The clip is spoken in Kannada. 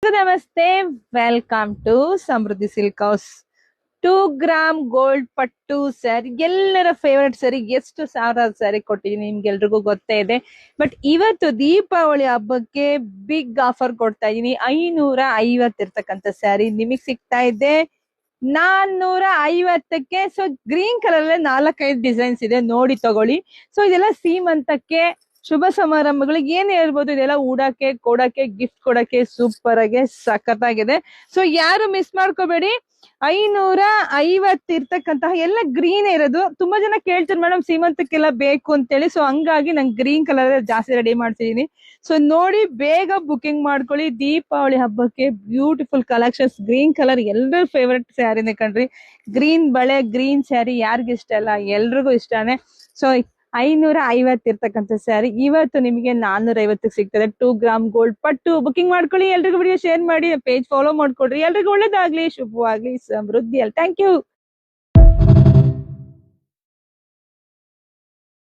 ನಮಸ್ತೆ, welcome to Samruddhi silk house. 2 gram gold ಪಟ್ಟು ಸ್ಯಾರಿ, ಎಲ್ಲರ ಫೇವರೆಟ್ ಸ್ಯಾರಿ. ಎಷ್ಟು ಸಾವಿರ ಸ್ಯಾರಿ ಕೊಟ್ಟಿದ್ದೀನಿ ನಿಮ್ಗೆಲ್ರಿಗೂ ಗೊತ್ತೇ ಇದೆ. ಬಟ್ ಇವತ್ತು ದೀಪಾವಳಿ ಹಬ್ಬಕ್ಕೆ ಬಿಗ್ ಆಫರ್ ಕೊಡ್ತಾ ಇದೀನಿ. 550 ಇರ್ತಕ್ಕಂಥ ಸ್ಯಾರಿ ನಿಮಗ್ ಸಿಗ್ತಾ ಇದೆ 450ಕ್ಕೆ. ಸೊ ಗ್ರೀನ್ ಕಲರ್ ಅಲ್ಲೇ 4-5 ಡಿಸೈನ್ಸ್ ಇದೆ, ನೋಡಿ ತಗೊಳ್ಳಿ. ಸೊ ಇದೆಲ್ಲ ಸೀಮಂತಕ್ಕೆ, ಶುಭ ಸಮಾರಂಭಗಳಿಗೆ ಏನ್ ಹೇಳ್ಬೋದು, ಇದೆಲ್ಲ ಉಡಕ್ಕೆ, ಕೊಡಕ್ಕೆ, ಗಿಫ್ಟ್ ಕೊಡಕ್ಕೆ ಸೂಪರ್ ಆಗಿ ಸಖತ್ತಾಗಿದೆ. ಸೊ ಯಾರು ಮಿಸ್ ಮಾಡ್ಕೋಬೇಡಿ. 550 ಇರ್ತಕ್ಕಂತಹ ಎಲ್ಲ ಗ್ರೀನ್ ಇರೋದು. ತುಂಬಾ ಜನ ಕೇಳ್ತಾರೆ ಮೇಡಮ್ ಸೀಮಂತಕ್ಕೆಲ್ಲ ಬೇಕು ಅಂತೇಳಿ. ಸೊ ಹಂಗಾಗಿ ನಂಗೆ ಗ್ರೀನ್ ಕಲರ್ ಜಾಸ್ತಿ ರೆಡಿ ಮಾಡ್ತಿದೀನಿ. ಸೊ ನೋಡಿ ಬೇಗ ಬುಕಿಂಗ್ ಮಾಡ್ಕೊಳ್ಳಿ. ದೀಪಾವಳಿ ಹಬ್ಬಕ್ಕೆ ಬ್ಯೂಟಿಫುಲ್ ಕಲೆಕ್ಷನ್ಸ್. ಗ್ರೀನ್ ಕಲರ್ ಎಲ್ಲರ ಫೇವರೆಟ್ ಸ್ಯಾರಿನೇ ಕಣ್ರಿ. ಗ್ರೀನ್ ಬಳೆ, ಗ್ರೀನ್ ಸ್ಯಾರಿ ಯಾರಿಗ ಇಷ್ಟ ಅಲ್ಲ, ಎಲ್ರಿಗೂ ಇಷ್ಟಾನೆ. ಸೊ 550 ಇರ್ತಕ್ಕಂಥ ಸ್ಯಾರಿ ಇವತ್ತು ನಿಮಗೆ 450 ಸಿಗ್ತದೆ. 2 ಗ್ರಾಮ್ ಗೋಲ್ಡ್ ಪಟ್ಟು. ಬುಕಿಂಗ್ ಮಾಡ್ಕೊಳ್ಳಿ. ಎಲ್ರಿಗೂ ವಿಡಿಯೋ ಶೇರ್ ಮಾಡಿ, ಪೇಜ್ ಫಾಲೋ ಮಾಡ್ಕೊಡ್ರಿ. ಎಲ್ರಿಗೂ ಒಳ್ಳೇದಾಗ್ಲಿ, ಶುಭವಾಗ್ಲಿ, ಸಮೃದ್ಧಿ ಅಲ್ಲಿ. Thank you.